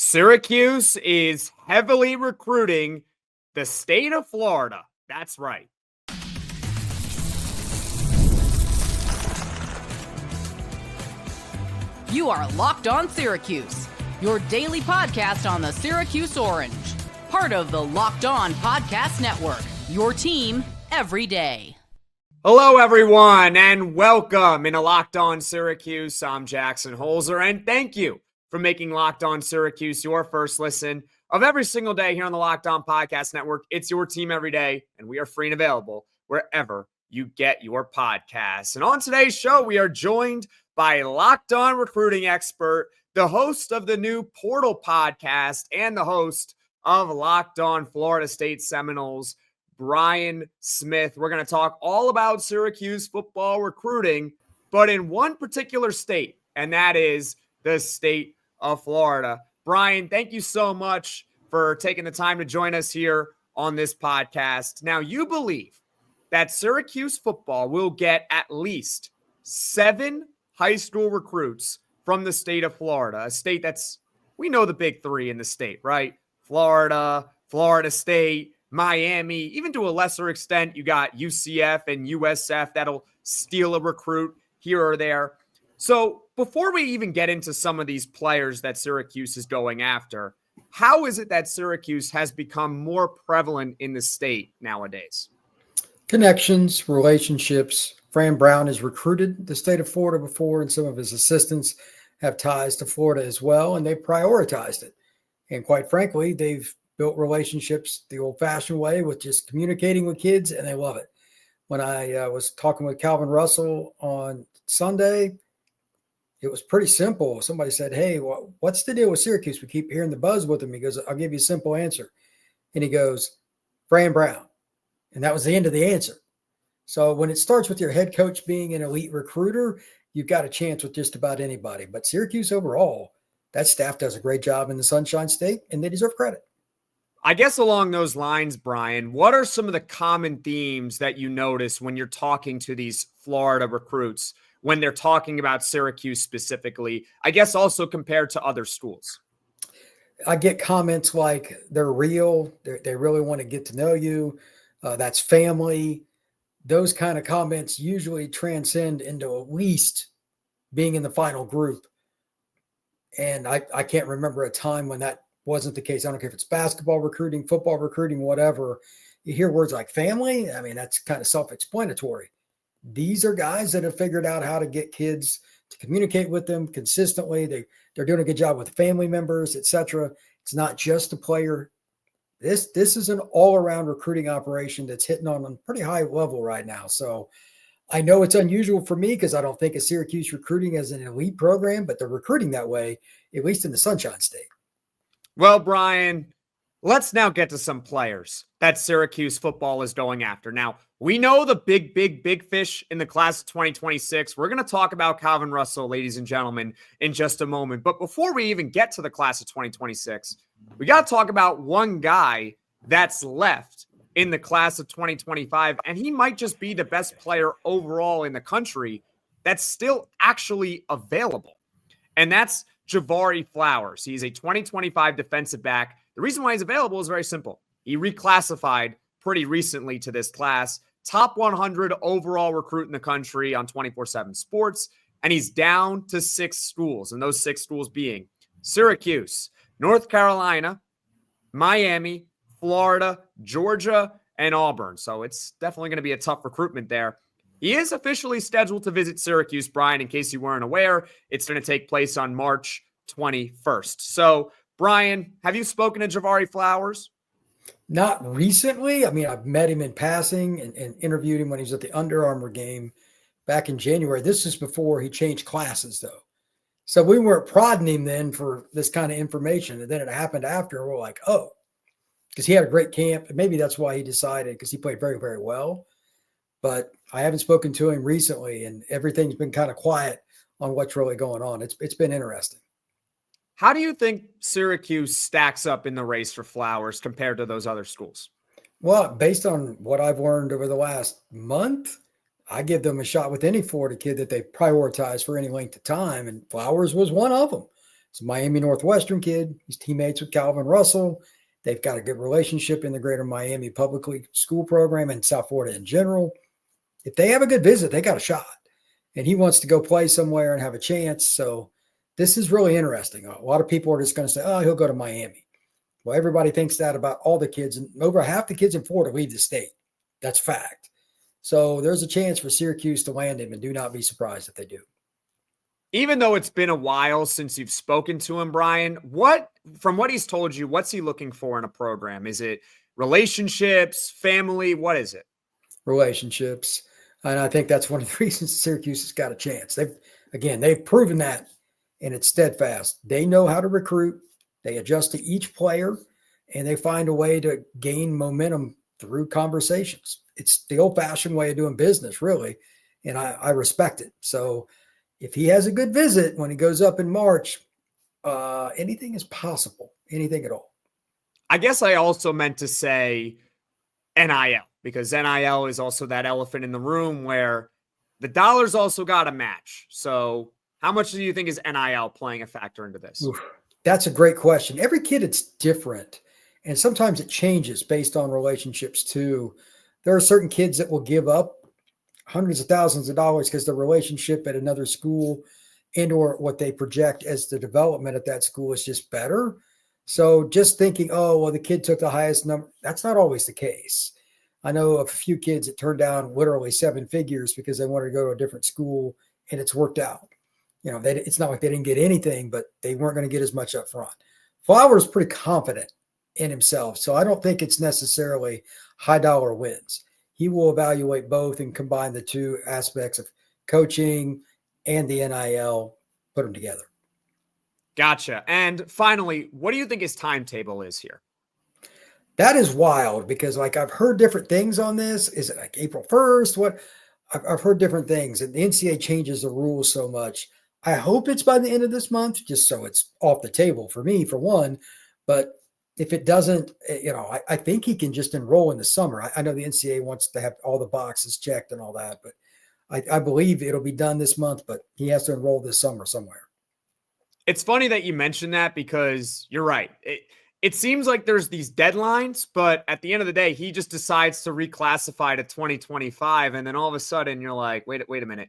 Syracuse is heavily recruiting the state of Florida. That's right. You are Locked On Syracuse, your daily podcast on the Syracuse Orange. Part of the Locked On Podcast Network, your team every day. Hello, everyone, and welcome into Locked On Syracuse. I'm Jackson Holzer, and thank you for making Locked On Syracuse your first listen of every single day here on the Locked On Podcast Network. It's your team every day, and we are free and available wherever you get your podcasts. And on today's show, we are joined by Locked On recruiting expert, the host of the new Portal podcast, and the host of Locked On Florida State Seminoles, Brian Smith. We're going to talk all about Syracuse football recruiting, but in one particular state, and that is the state of Florida. Brian, thank you so much for taking the time to join us here on this podcast. Now, you believe that Syracuse football will get at least 7 high school recruits from the state of Florida, a state we know the big three in the state, right? Florida, Florida State, Miami, even to a lesser extent, you got UCF and USF that'll steal a recruit here or there. So before we even get into some of these players that Syracuse is going after, how is it that Syracuse has become more prevalent in the state nowadays? Connections, relationships. Fran Brown has recruited the state of Florida before, and some of his assistants have ties to Florida as well, and they prioritized it. And quite frankly, they've built relationships the old-fashioned way with just communicating with kids, and they love it. When I was talking with Calvin Russell on Sunday, it was pretty simple. Somebody said, hey, what's the deal with Syracuse? We keep hearing the buzz with him. He goes, I'll give you a simple answer. And he goes, Fran Brown. And that was the end of the answer. So when it starts with your head coach being an elite recruiter, you've got a chance with just about anybody. But Syracuse overall, that staff does a great job in the Sunshine State, and they deserve credit. I guess along those lines, Brian, what are some of the common themes that you notice when you're talking to these Florida recruits, when they're talking about Syracuse specifically, I guess also compared to other schools? I get comments like they're real, they really want to get to know you, that's family. Those kind of comments usually transcend into at least being in the final group. And I can't remember a time when that wasn't the case. I don't care if it's basketball recruiting, football recruiting, whatever. You hear words like family. I mean, that's kind of self-explanatory. These are guys that have figured out how to get kids to communicate with them consistently. They're doing a good job with family members, etc. It's not just a player. This is an all-around recruiting operation that's hitting on a pretty high level right now. So I know it's unusual for me because I don't think of Syracuse recruiting as an elite program, but they're recruiting that way, at least in the Sunshine State. Well, Brian, let's now get to some players that Syracuse football is going after. Now, we know the big fish in the class of 2026. We're going to talk about Calvin Russell, ladies and gentlemen, in just a moment. But before we even get to the class of 2026, we got to talk about one guy that's left in the class of 2025, and he might just be the best player overall in the country that's still actually available. And that's Javeion Flowers. He's a 2025 defensive back. The reason why he's available is very simple. He reclassified pretty recently to this class, top 100 overall recruit in the country on 24/7 Sports, and he's down to 6 schools, and those 6 schools being Syracuse, North Carolina, Miami, Florida, Georgia, and Auburn. So it's definitely going to be a tough recruitment there. He is officially scheduled to visit Syracuse, Brian, in case you weren't aware. It's going to take place on March 21st. So, Brian, have you spoken to Javeion Flowers? Not recently. I mean, I've met him in passing and interviewed him when he was at the Under Armour game back in January. This is before he changed classes, though. So we weren't prodding him then for this kind of information. And then it happened after. We're like, oh, because he had a great camp. And maybe that's why he decided, because he played very, very well. But I haven't spoken to him recently, and everything's been kind of quiet on what's really going on. It's been interesting. How do you think Syracuse stacks up in the race for Flowers compared to those other schools? Well, based on what I've learned over the last month, I give them a shot with any Florida kid that they prioritize for any length of time, and Flowers was one of them. It's a Miami Northwestern kid. He's teammates with Calvin Russell. They've got a good relationship in the greater Miami public school program and South Florida in general. If they have a good visit, they got a shot. And he wants to go play somewhere and have a chance. So this is really interesting. A lot of people are just going to say, oh, he'll go to Miami. Well, everybody thinks that about all the kids. And over half the kids in Florida leave the state. That's fact. So there's a chance for Syracuse to land him, and do not be surprised if they do. Even though it's been a while since you've spoken to him, Brian, from what he's told you, what's he looking for in a program? Is it relationships, family? What is it? Relationships. And I think that's one of the reasons Syracuse has got a chance. They've proven that, and it's steadfast. They know how to recruit. They adjust to each player, and they find a way to gain momentum through conversations. It's the old-fashioned way of doing business, really, and I respect it. So if he has a good visit when he goes up in March, anything is possible, anything at all. I guess I also meant to say NIL, because NIL is also that elephant in the room where the dollars also got to match. So how much do you think is NIL playing a factor into this? Oof, that's a great question. Every kid, it's different. And sometimes it changes based on relationships too. There are certain kids that will give up hundreds of thousands of dollars because the relationship at another school and or what they project as the development at that school is just better. So just thinking, oh, well, the kid took the highest number. That's not always the case. I know a few kids that turned down literally 7 figures because they wanted to go to a different school, and it's worked out. You know, it's not like they didn't get anything, but they weren't going to get as much up front. Flowers pretty confident in himself. So I don't think it's necessarily high dollar wins. He will evaluate both and combine the two aspects of coaching and the NIL, put them together. Gotcha. And finally, what do you think his timetable is here? That is wild because, like, I've heard different things on this. Is it like April 1st? What? I've heard different things, and the NCAA changes the rules so much. I hope it's by the end of this month, just so it's off the table for me, for one. But if it doesn't, I think he can just enroll in the summer. I know the NCAA wants to have all the boxes checked and all that, but I believe it'll be done this month, but he has to enroll this summer somewhere. It's funny that you mentioned that because you're right. It seems like there's these deadlines, but at the end of the day, he just decides to reclassify to 2025. And then all of a sudden you're like, wait a minute.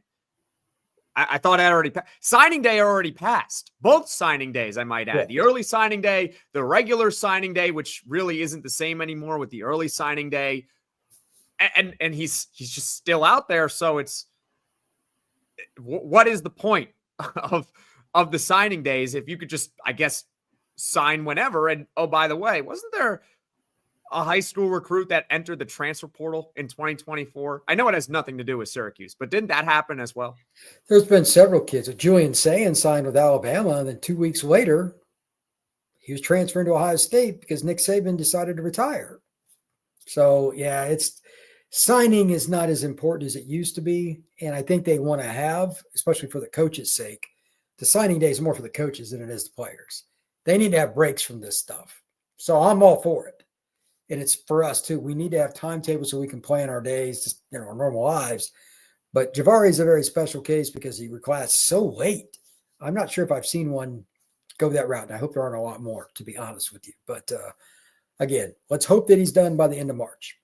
I thought I already signing day already passed. Both signing days, I might add. Yeah. The early signing day, the regular signing day, which really isn't the same anymore with the early signing day. And he's just still out there. So it's, what is the point of the signing days if you could just, I guess, sign whenever? And oh, by the way, wasn't there a high school recruit that entered the transfer portal in 2024? I know it has nothing to do with Syracuse, but didn't that happen as well? There's been several kids. Julian Sayin signed with Alabama, and then 2 weeks later, he was transferring to Ohio State because Nick Saban decided to retire. So, yeah, signing is not as important as it used to be, and I think they want to have, especially for the coach's sake, the signing day is more for the coaches than it is the players. They need to have breaks from this stuff. So I'm all for it. And it's for us too. We need to have timetables so we can plan our days, just, our normal lives. But Javari is a very special case because he reclassed so late. I'm not sure if I've seen one go that route. And I hope there aren't a lot more, to be honest with you. But again, let's hope that he's done by the end of March.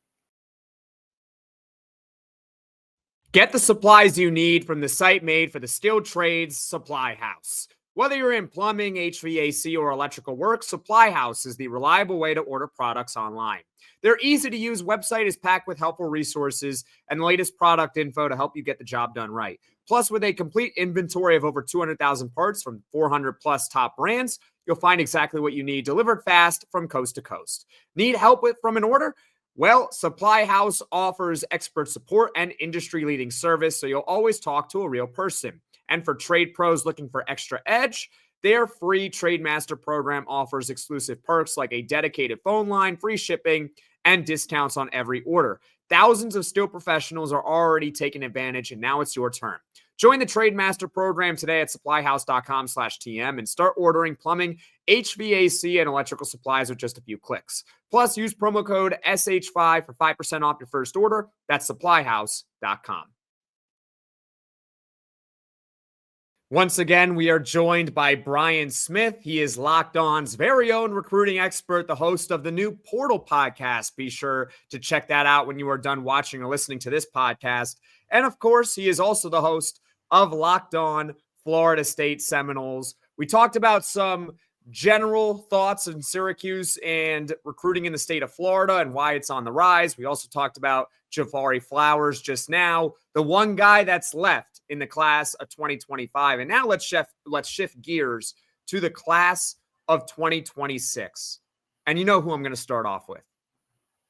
Get the supplies you need from the site made for the skilled trades, Supply House. Whether you're in plumbing, HVAC, or electrical work, Supply House is the reliable way to order products online. Their easy-to-use website is packed with helpful resources and the latest product info to help you get the job done right. Plus, with a complete inventory of over 200,000 parts from 400-plus top brands, you'll find exactly what you need delivered fast from coast to coast. Need help from an order? Well, Supply House offers expert support and industry-leading service, so you'll always talk to a real person. And for trade pros looking for extra edge, their free TradeMaster program offers exclusive perks like a dedicated phone line, free shipping, and discounts on every order. Thousands of steel professionals are already taking advantage, and now it's your turn. Join the TradeMaster program today at supplyhouse.com/TM and start ordering plumbing, HVAC, and electrical supplies with just a few clicks. Plus, use promo code SH5 for 5% off your first order. That's supplyhouse.com. Once again, we are joined by Brian Smith. He is Locked On's very own recruiting expert, the host of the new Portal podcast. Be sure to check that out when you are done watching or listening to this podcast. And of course, he is also the host of Locked On Florida State Seminoles. We talked about some general thoughts in Syracuse and recruiting in the state of Florida and why it's on the rise. We also talked about Javeion Flowers just now, the one guy that's left in the class of 2025. And now let's shift gears to the class of 2026. And you know who I'm going to start off with.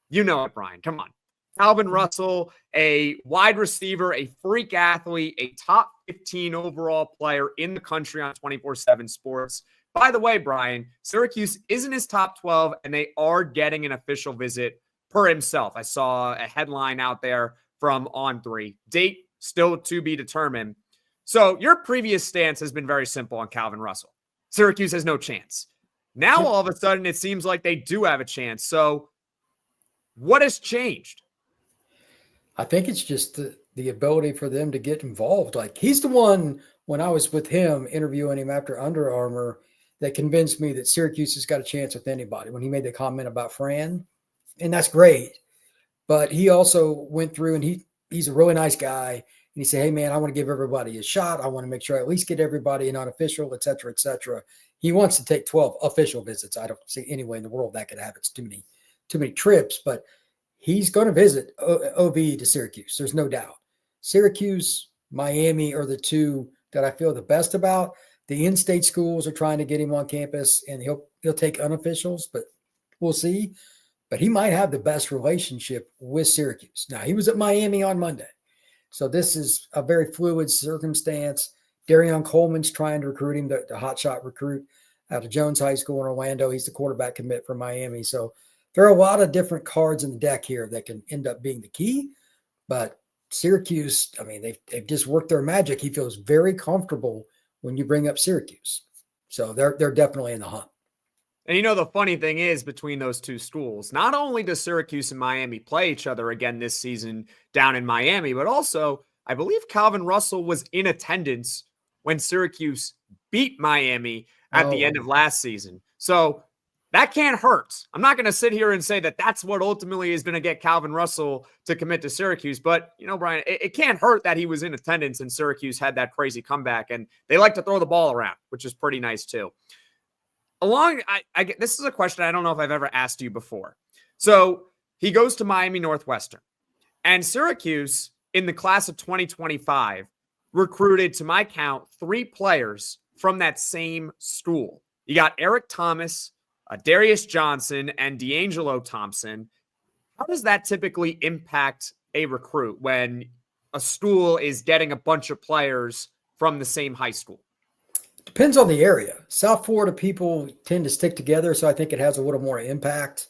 You know it, Brian. Come on. Calvin Russell, a wide receiver, a freak athlete, a top 15 overall player in the country on 24/7 Sports. By the way, Brian, Syracuse isn't his top 12, and they are getting an official visit per himself. I saw a headline out there from On3. Date still to be determined. So your previous stance has been very simple on Calvin Russell. Syracuse has no chance. Now, all of a sudden, it seems like they do have a chance. So what has changed? I think it's just the ability for them to get involved. Like, he's the one, when I was with him, interviewing him after Under Armour, that convinced me that Syracuse has got a chance with anybody when he made the comment about Fran. And that's great. But he also went through, and he's a really nice guy. And he said, hey, man, I want to give everybody a shot. I want to make sure I at least get everybody an unofficial, et cetera, et cetera. He wants to take 12 official visits. I don't see any way in the world that could happen. It's too many trips. But he's going to visit OV to Syracuse. There's no doubt. Syracuse, Miami are the two that I feel the best about. The in-state schools are trying to get him on campus, and he'll take unofficials, but we'll see. But he might have the best relationship with Syracuse. Now, he was at Miami on Monday. So this is a very fluid circumstance. Darion Coleman's trying to recruit him, the hotshot recruit out of Jones High School in Orlando. He's the quarterback commit from Miami. So there are a lot of different cards in the deck here that can end up being the key. But Syracuse, I mean, they've just worked their magic. He feels very comfortable when you bring up Syracuse. So they're definitely in the hunt. And you know, the funny thing is, between those two schools, not only does Syracuse and Miami play each other again this season down in Miami, but also I believe Calvin Russell was in attendance when Syracuse beat Miami at the end of last season. So that can't hurt. I'm not going to sit here and say that that's what ultimately is going to get Calvin Russell to commit to Syracuse. But, you know, Brian, it can't hurt that he was in attendance and Syracuse had that crazy comeback. And they like to throw the ball around, which is pretty nice too. This is a question I don't know if I've ever asked you before. So he goes to Miami Northwestern. And Syracuse, in the class of 2025, recruited, to my count, 3 players from that same school. You got Eric Thomas, Darius Johnson, and D'Angelo Thompson. How does that typically impact a recruit when a school is getting a bunch of players from the same high school? Depends on the area. South Florida people tend to stick together, so I think it has a little more impact.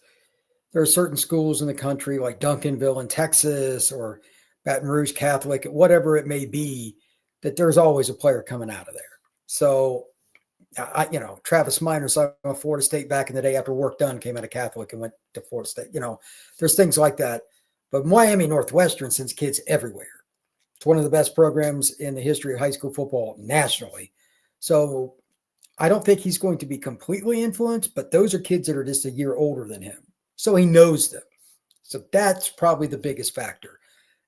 There are certain schools in the country like Duncanville in Texas or Baton Rouge Catholic, whatever it may be, that there's always a player coming out of there. So, Travis Minor signed with Florida State back in the day after work done, came out of Catholic and went to Florida State. There's things like that. But Miami Northwestern sends kids everywhere. It's one of the best programs in the history of high school football nationally. So I don't think he's going to be completely influenced, but those are kids that are just a year older than him. So he knows them. So that's probably the biggest factor.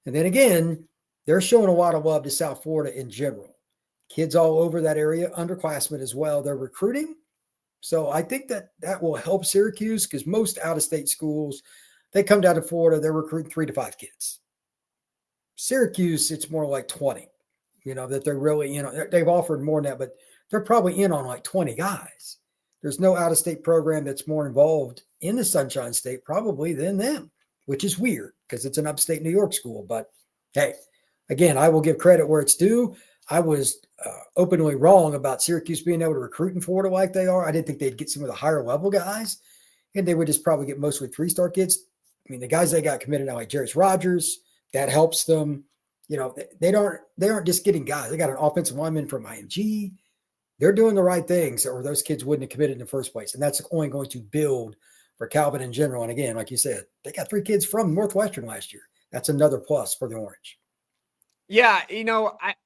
And then again, they're showing a lot of love to South Florida in general. Kids all over that area, underclassmen as well, they're recruiting. So I think that will help Syracuse because most out-of-state schools, they come down to Florida, they're recruiting 3 to 5 kids. Syracuse, it's more like 20. That they're really, they've offered more than that, but they're probably in on like 20 guys. There's no out-of-state program that's more involved in the Sunshine State probably than them, which is weird because it's an upstate New York school. But hey, again, I will give credit where it's due. I was openly wrong about Syracuse being able to recruit in Florida like they are. I didn't think they'd get some of the higher level guys, and they would just probably get mostly 3-star kids. I mean, the guys they got committed now, like Jarius Rodgers, that helps them. They aren't just getting guys. They got an offensive lineman from IMG. They're doing the right things, or those kids wouldn't have committed in the first place. And that's only going to build for Calvin in general. And again, like you said, they got 3 kids from Northwestern last year. That's another plus for the Orange. Yeah,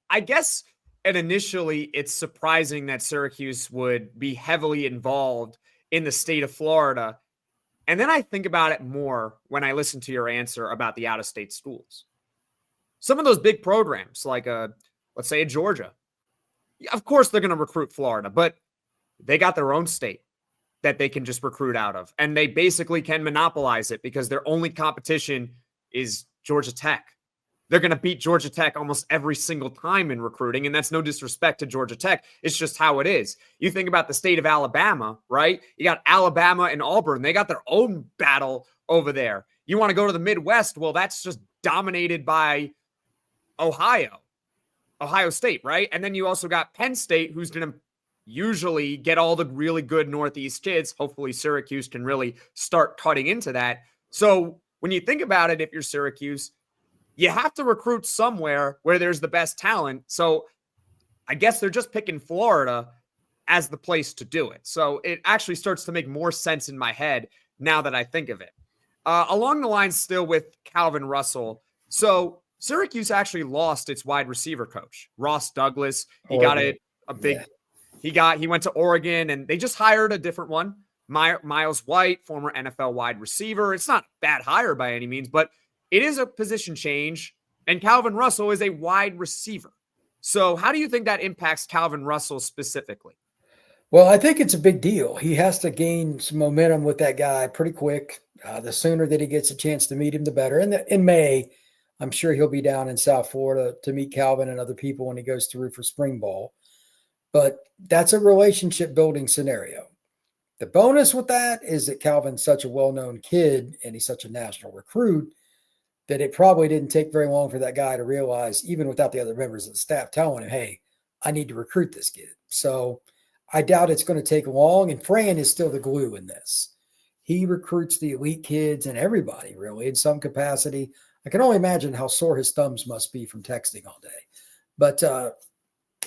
I guess And initially, it's surprising that Syracuse would be heavily involved in the state of Florida. And then I think about it more when I listen to your answer about the out-of-state schools. Some of those big programs, like let's say a Georgia, of course they're going to recruit Florida, but they got their own state that they can just recruit out of. And they basically can monopolize it because their only competition is Georgia Tech. They're going to beat Georgia Tech almost every single time in recruiting. And that's no disrespect to Georgia Tech. It's just how it is. You think about the state of Alabama, right? You got Alabama and Auburn. They got their own battle over there. You want to go to the Midwest? Well, that's just dominated by Ohio State, right? And then you also got Penn State, who's going to usually get all the really good Northeast kids. Hopefully Syracuse can really start cutting into that. So when you think about it, if you're Syracuse, you have to recruit somewhere where there's the best talent. So I guess they're just picking Florida as the place to do it. So it actually starts to make more sense in my head now that I think of it. Along the lines still with Calvin Russell. So Syracuse actually lost its wide receiver coach, Ross Douglas. He got a big, he went to Oregon and they just hired a different one. Miles White, former NFL wide receiver. It's not a bad hire by any means, but it is a position change, and Calvin Russell is a wide receiver. So how do you think that impacts Calvin Russell specifically? Well, I think it's a big deal. He has to gain some momentum with that guy pretty quick. The sooner that he gets a chance to meet him, the better. And in May, I'm sure he'll be down in South Florida to meet Calvin and other people when he goes through for spring ball. But that's a relationship building scenario. The bonus with that is that Calvin's such a well-known kid and he's such a national recruit that it probably didn't take very long for that guy to realize, even without the other members of the staff telling him, hey, I need to recruit this kid. So I doubt it's going to take long. And Fran is still the glue in this. He recruits the elite kids and everybody really in some capacity. I can only imagine how sore his thumbs must be from texting all day. But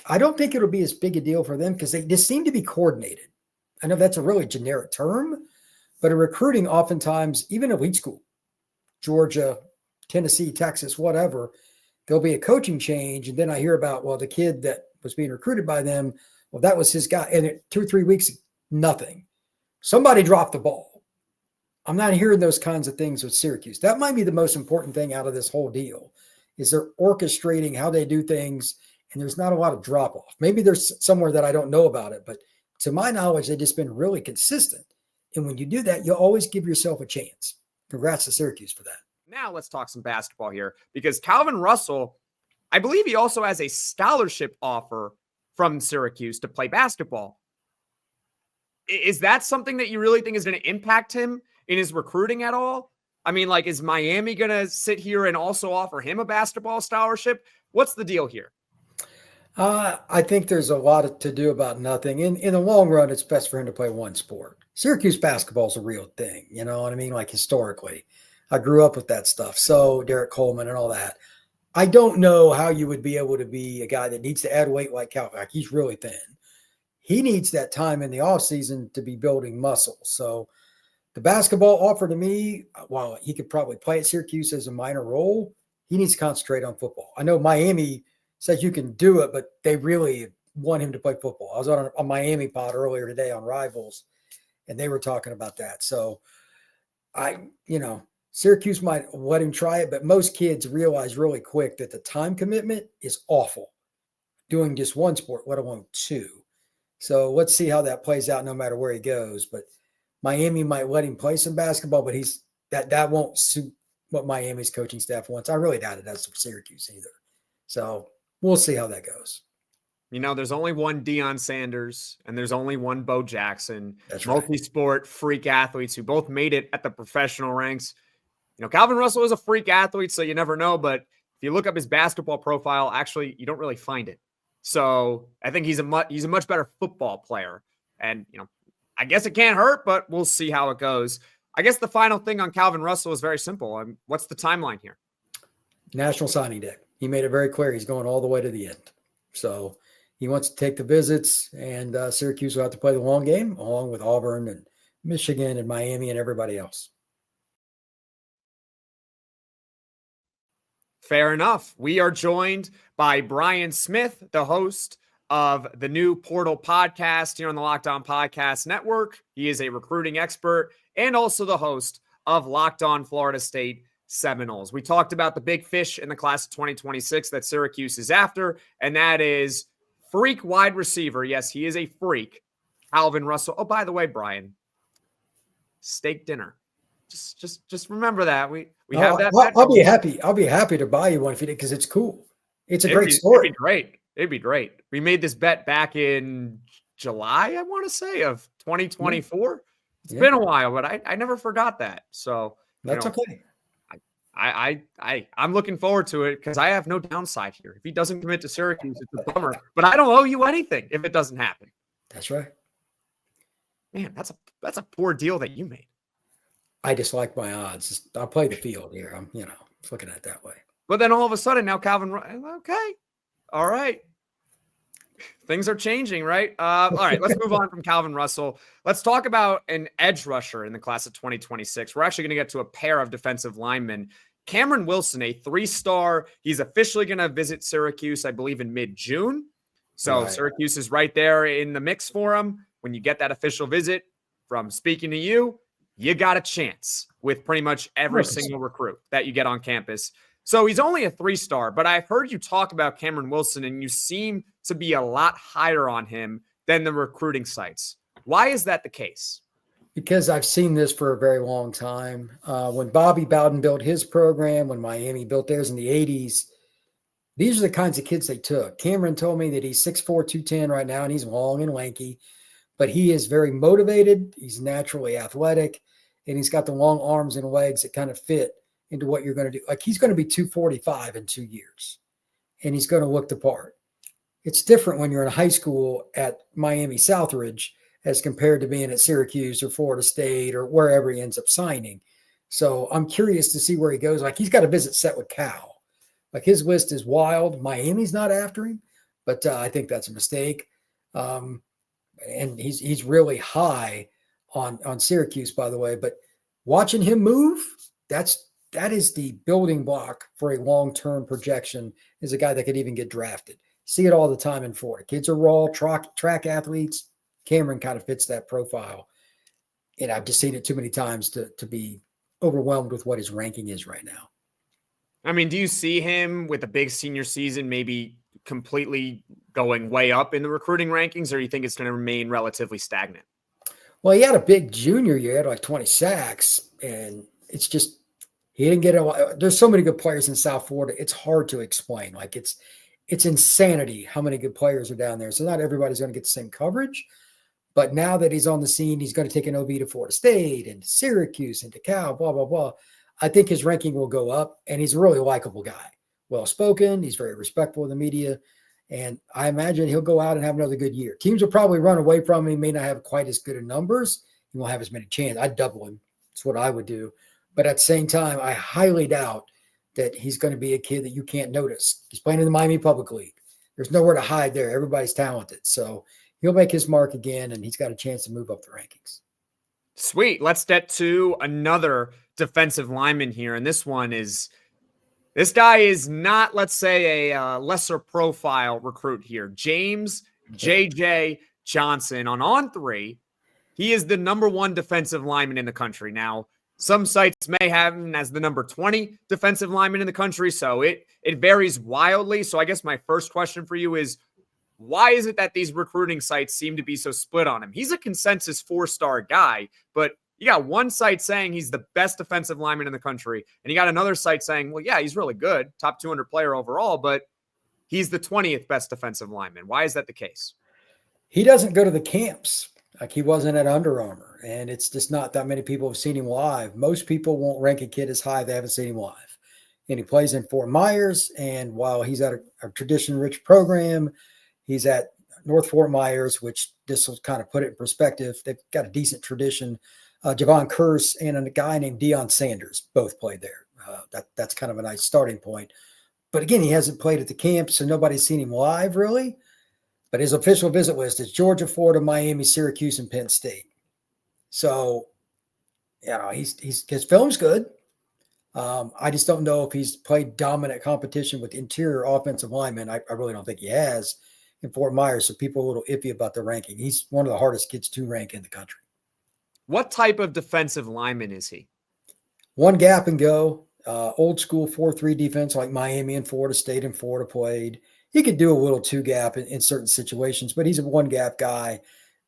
I don't think it'll be as big a deal for them because they just seem to be coordinated. I know that's a really generic term, but in recruiting oftentimes, even elite school, Georgia, Tennessee, Texas, whatever, there'll be a coaching change. And then I hear about, well, the kid that was being recruited by them, well, that was his guy. And in 2 or 3 weeks, nothing. Somebody dropped the ball. I'm not hearing those kinds of things with Syracuse. That might be the most important thing out of this whole deal is they're orchestrating how they do things. And there's not a lot of drop off. Maybe there's somewhere that I don't know about it, but to my knowledge, they've just been really consistent. And when you do that, you'll always give yourself a chance. Congrats to Syracuse for that. Now let's talk some basketball here because Calvin Russell, I believe he also has a scholarship offer from Syracuse to play basketball. Is that something that you really think is going to impact him in his recruiting at all? I mean, like, is Miami going to sit here and also offer him a basketball scholarship? What's the deal here? I think there's a lot to do about nothing. In the long run, it's best for him to play one sport. Syracuse basketball is a real thing. You know what I mean? Like historically. I grew up with that stuff. So Derek Coleman and all that. I don't know how you would be able to be a guy that needs to add weight like Calvin. Like he's really thin. He needs that time in the offseason to be building muscle. So the basketball offer to me, while he could probably play at Syracuse as a minor role, he needs to concentrate on football. I know Miami says you can do it, but they really want him to play football. I was on a Miami pod earlier today on Rivals, and they were talking about that. So Syracuse might let him try it, but most kids realize really quick that the time commitment is awful doing just one sport, let alone 2. So let's see how that plays out no matter where he goes. But Miami might let him play some basketball, but that won't suit what Miami's coaching staff wants. I really doubt it does for Syracuse either. So we'll see how that goes. You know, there's only one Deion Sanders and there's only one Bo Jackson. That's right. Multi-sport freak athletes who both made it at the professional ranks. You know, Calvin Russell is a freak athlete, so you never know. But if you look up his basketball profile, actually, you don't really find it. So I think he's a much better football player. And, you know, I guess it can't hurt, but we'll see how it goes. I guess the final thing on Calvin Russell is very simple. What's the timeline here? National Signing Day. He made it very clear he's going all the way to the end. So he wants to take the visits, and Syracuse will have to play the long game along with Auburn and Michigan and Miami and everybody else. Fair enough. We are joined by Brian Smith, the host of the new Portal podcast here on the Locked On Podcast Network. He is a recruiting expert and also the host of Locked On Florida State Seminoles. We talked about the big fish in the class of 2026 that Syracuse is after, and that is freak wide receiver. Yes, he is a freak. Calvin Russell. Oh, by the way, Brian, steak dinner. Just remember that we have that. I'll be happy to buy you one if you did, because it's cool. It's a great story. It'd be great. We made this bet back in July, I want to say, of 2024. It's been a while, but I never forgot that. So that's okay. I'm looking forward to it because I have no downside here. If he doesn't commit to Syracuse, it's a bummer. But I don't owe you anything if it doesn't happen. That's right. Man, that's a poor deal that you made. I just like my odds. I'll play the field here. I'm looking at it that way. But then all of a sudden now Calvin, okay, all right. Things are changing, right? All right, let's move on from Calvin Russell. Let's talk about an edge rusher in the class of 2026. We're actually going to get to a pair of defensive linemen. Cameron Wilson, a 3-star. He's officially going to visit Syracuse, I believe, in mid-June. So right. Syracuse is right there in the mix for him. When you get that official visit, from speaking to you, you got a chance with pretty much every single recruit that you get on campus. So he's only a 3-star, but I've heard you talk about Cameron Wilson, and you seem to be a lot higher on him than the recruiting sites. Why is that the case? Because I've seen this for a very long time. When Bobby Bowden built his program, when Miami built theirs in the 80s, these are the kinds of kids they took. Cameron told me that he's 6'4", 210 right now, and he's long and lanky, but he is very motivated. He's naturally athletic, and he's got the long arms and legs that kind of fit into what you're going to do. Like, he's going to be 245 in 2 years, and he's going to look the part. It's different when you're in high school at Miami Southridge as compared to being at Syracuse or Florida State or wherever he ends up signing. So I'm curious to see where he goes. Like, he's got a visit set with Cal. Like, his list is wild. Miami's not after him, but I think that's a mistake. And he's really high on Syracuse, by the way. But watching him move, that is the building block for a long-term projection, is a guy that could even get drafted. See it all the time in Florida. Kids are raw, track athletes. Cameron kind of fits that profile. And I've just seen it too many times to be overwhelmed with what his ranking is right now. I mean, do you see him with a big senior season maybe completely going way up in the recruiting rankings, or do you think it's going to remain relatively stagnant? Well, he had a big junior year. He had like 20 sacks, and it's just, he didn't get there's so many good players in South Florida. It's hard to explain. Like, it's insanity how many good players are down there. So not everybody's going to get the same coverage. But now that he's on the scene, he's going to take an OV to Florida State and to Syracuse and to Cal, blah, blah, blah. I think his ranking will go up, and he's a really likable guy. Well-spoken. He's very respectful of the media. And I imagine he'll go out and have another good year. Teams will probably run away from him. He may not have quite as good of numbers. He won't have as many chances. I'd double him. That's what I would do. But at the same time, I highly doubt that he's going to be a kid that you can't notice. He's playing in the Miami Public League. There's nowhere to hide there. Everybody's talented. So he'll make his mark again, and he's got a chance to move up the rankings. Sweet. Let's get to another defensive lineman here. And this guy is not, let's say, a lesser profile recruit here. James J.J. Johnson on 3. He is the number 1 defensive lineman in the country. Now, some sites may have him as the number 20 defensive lineman in the country, so it varies wildly. So I guess my first question for you is, why is it that these recruiting sites seem to be so split on him? He's a consensus 4-star guy, but you got one site saying he's the best defensive lineman in the country, and you got another site saying, well, yeah, he's really good, top 200 player overall, but he's the 20th best defensive lineman. Why is that the case? He doesn't go to the camps. Like, he wasn't at Under Armour, and it's just not that many people have seen him live. Most people won't rank a kid as high if they haven't seen him live. And he plays in Fort Myers, and while he's at a tradition-rich program, he's at North Fort Myers, which this will kind of put it in perspective. They've got a decent tradition. Javeion Cooper and a guy named Deion Sanders both played there. That's kind of a nice starting point. But again, he hasn't played at the camp, so nobody's seen him live, really. But his official visit list is Georgia, Florida, Miami, Syracuse, and Penn State. So, his film's good. I just don't know if he's played dominant competition with interior offensive linemen. I really don't think he has in Fort Myers. So people are a little iffy about the ranking. He's one of the hardest kids to rank in the country. What type of defensive lineman is he? One gap and go. Old school 4-3 defense like Miami and Florida State and Florida played. He could do a little two gap in certain situations, but he's a one gap guy.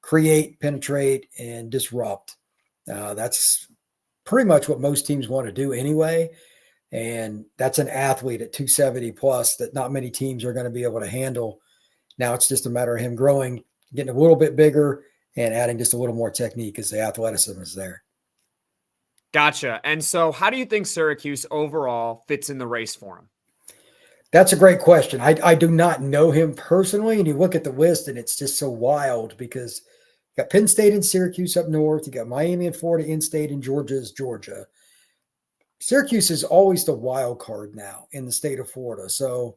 Create, penetrate, and disrupt. That's pretty much what most teams want to do anyway. And that's an athlete at 270 plus that not many teams are going to be able to handle. Now it's just a matter of him growing, getting a little bit bigger, and adding just a little more technique as the athleticism is there. Gotcha. And so how do you think Syracuse overall fits in the race for him? That's a great question. I do not know him personally, and you look at the list, and it's just so wild because you got Penn State and Syracuse up north. You got Miami and Florida in-state, and Georgia is Georgia. Syracuse is always the wild card now in the state of Florida. So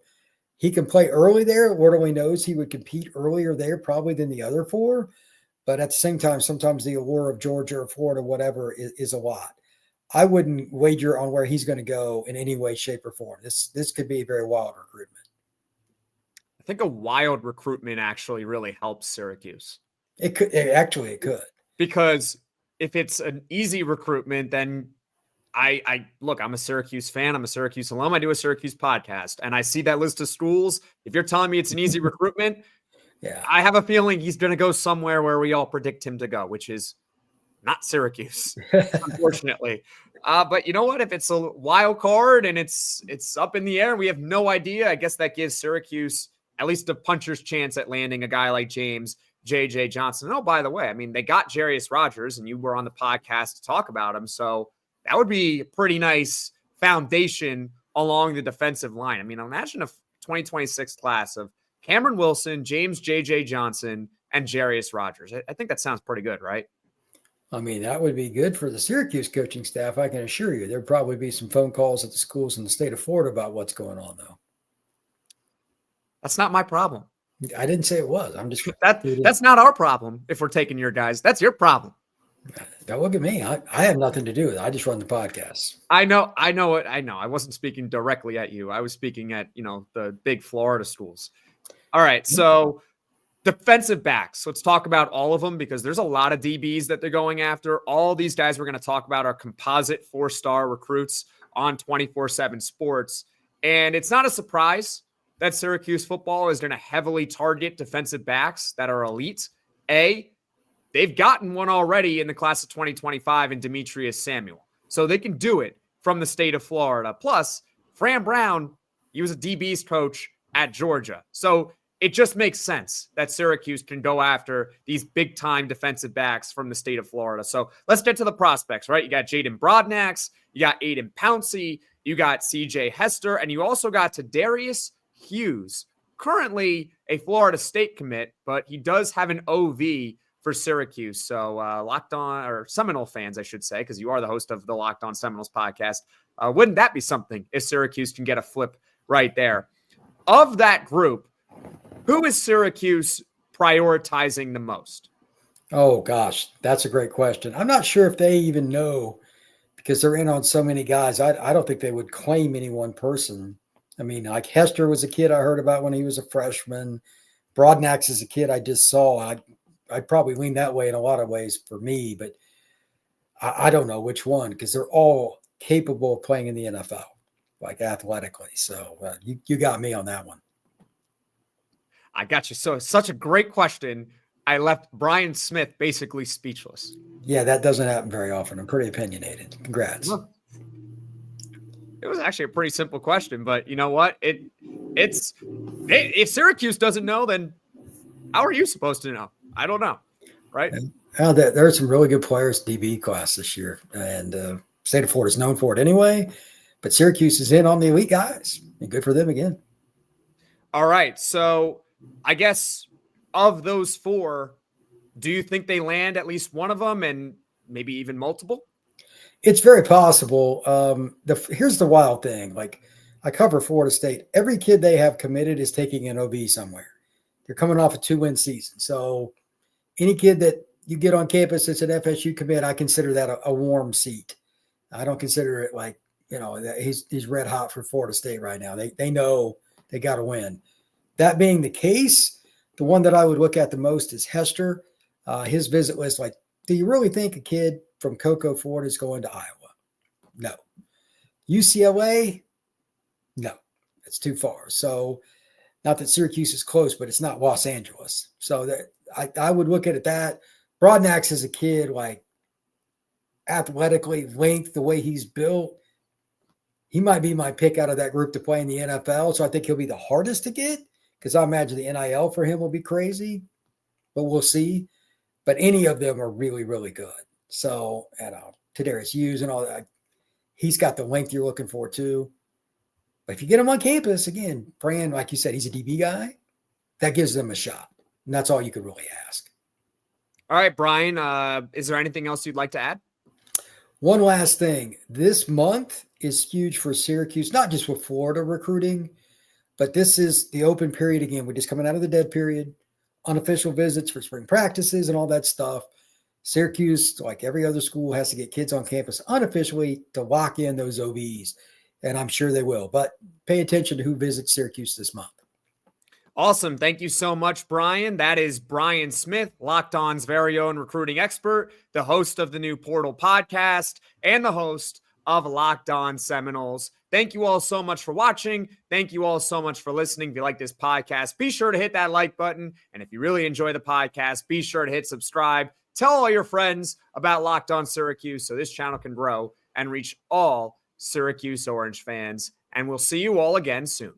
he can play early there. Lord only knows he would compete earlier there probably than the other four. But at the same time, sometimes the allure of Georgia or Florida, whatever, is a lot. I wouldn't wager on where he's going to go in any way, shape, or form. This could be a very wild recruitment. I think a wild recruitment actually really helps Syracuse. It could. Because if it's an easy recruitment, then I look, I'm a Syracuse fan. I'm a Syracuse alum. I do a Syracuse podcast, and I see that list of schools. If you're telling me it's an easy recruitment, yeah, I have a feeling he's going to go somewhere where we all predict him to go, which is not Syracuse, unfortunately. But you know what? If it's a wild card and it's up in the air, we have no idea. I guess that gives Syracuse at least a puncher's chance at landing a guy like James J.J. Johnson. Oh, by the way, I mean, they got Jarius Rodgers, and you were on the podcast to talk about him. So that would be a pretty nice foundation along the defensive line. I mean, imagine a 2026 class of Cameron Wilson, James J.J. Johnson, and Jarius Rodgers. I think that sounds pretty good, right? I mean, that would be good for the Syracuse coaching staff. I can assure you there'd probably be some phone calls at the schools in the state of Florida about what's going on, though. That's not my problem. I didn't say it was. I'm just that's not our problem. If we're taking your guys, that's your problem. Don't look at me. I have nothing to do with it. I just run the podcast. I know it. I know. I wasn't speaking directly at you. I was speaking at, the big Florida schools. All right. So defensive backs. Let's talk about all of them because there's a lot of DBs that they're going after. All these guys we're going to talk about are composite 4-star recruits on 24/7 Sports. And it's not a surprise that Syracuse football is going to heavily target defensive backs that are elite. They've gotten one already in the class of 2025 in Demetrius Samuel. So they can do it from the state of Florida. Plus, Fran Brown, he was a DB's coach at Georgia. So it just makes sense that Syracuse can go after these big-time defensive backs from the state of Florida. So let's get to the prospects, right? You got Jaden Broadnax, you got Aiden Pouncey, you got CJ Hester, and you also got Darius Hughes, currently a Florida State commit, but he does have an OV for Syracuse. So Locked On, or Seminole fans, I should say, because you are the host of the Locked On Seminoles podcast. Wouldn't that be something if Syracuse can get a flip right there? Of that group, who is Syracuse prioritizing the most? Oh, gosh, that's a great question. I'm not sure if they even know because they're in on so many guys. I don't think they would claim any one person. I mean, like Hester was a kid I heard about when he was a freshman. Broadnax is a kid I just saw. I'd probably lean that way in a lot of ways for me, but I don't know which one because they're all capable of playing in the NFL, like athletically. So you got me on that one. I got you. So such a great question. I left Brian Smith basically speechless. Yeah, that doesn't happen very often. I'm pretty opinionated. Congrats. Well, it was actually a pretty simple question, but you know what? If Syracuse doesn't know, then how are you supposed to know? I don't know, right? There are some really good players DB class this year, and state of Florida is known for it anyway. But Syracuse is in on the elite guys, and good for them again. All right, so I guess of those four, do you think they land at least one of them, and maybe even multiple? It's very possible. Here's the wild thing: like I cover Florida State, every kid they have committed is taking an OB somewhere. They're coming off a 2-win season, so any kid that you get on campus that's an FSU commit, I consider that a warm seat. I don't consider it like he's red hot for Florida State right now. They know they got to win. That being the case, the one that I would look at the most is Hester. His visit list, like, do you really think a kid from Cocoa, Florida is going to Iowa? No. UCLA? No. It's too far. So, not that Syracuse is close, but it's not Los Angeles. So I would look at it that. Broadnax is a kid, like, athletically, length, the way he's built, he might be my pick out of that group to play in the NFL. So I think he'll be the hardest to get because I imagine the NIL for him will be crazy, but we'll see. But any of them are really, really good. So, Tadarius Hughes and all that, he's got the length you're looking for too. But if you get him on campus, again, Fran, like you said, he's a DB guy. That gives them a shot. And that's all you could really ask. All right, Brian, is there anything else you'd like to add? One last thing. This month is huge for Syracuse, not just with Florida recruiting, but this is the open period again. We're just coming out of the dead period, unofficial visits for spring practices and all that stuff. Syracuse, like every other school, has to get kids on campus unofficially to lock in those OBs, and I'm sure they will. But pay attention to who visits Syracuse this month. Awesome. Thank you so much, Brian. That is Brian Smith, Locked On's very own recruiting expert, the host of the new Portal podcast, and the host of Locked On Seminoles. Thank you all so much for watching. Thank you all so much for listening. If you like this podcast, be sure to hit that like button. And if you really enjoy the podcast, be sure to hit subscribe. Tell all your friends about Locked On Syracuse so this channel can grow and reach all Syracuse Orange fans. And we'll see you all again soon.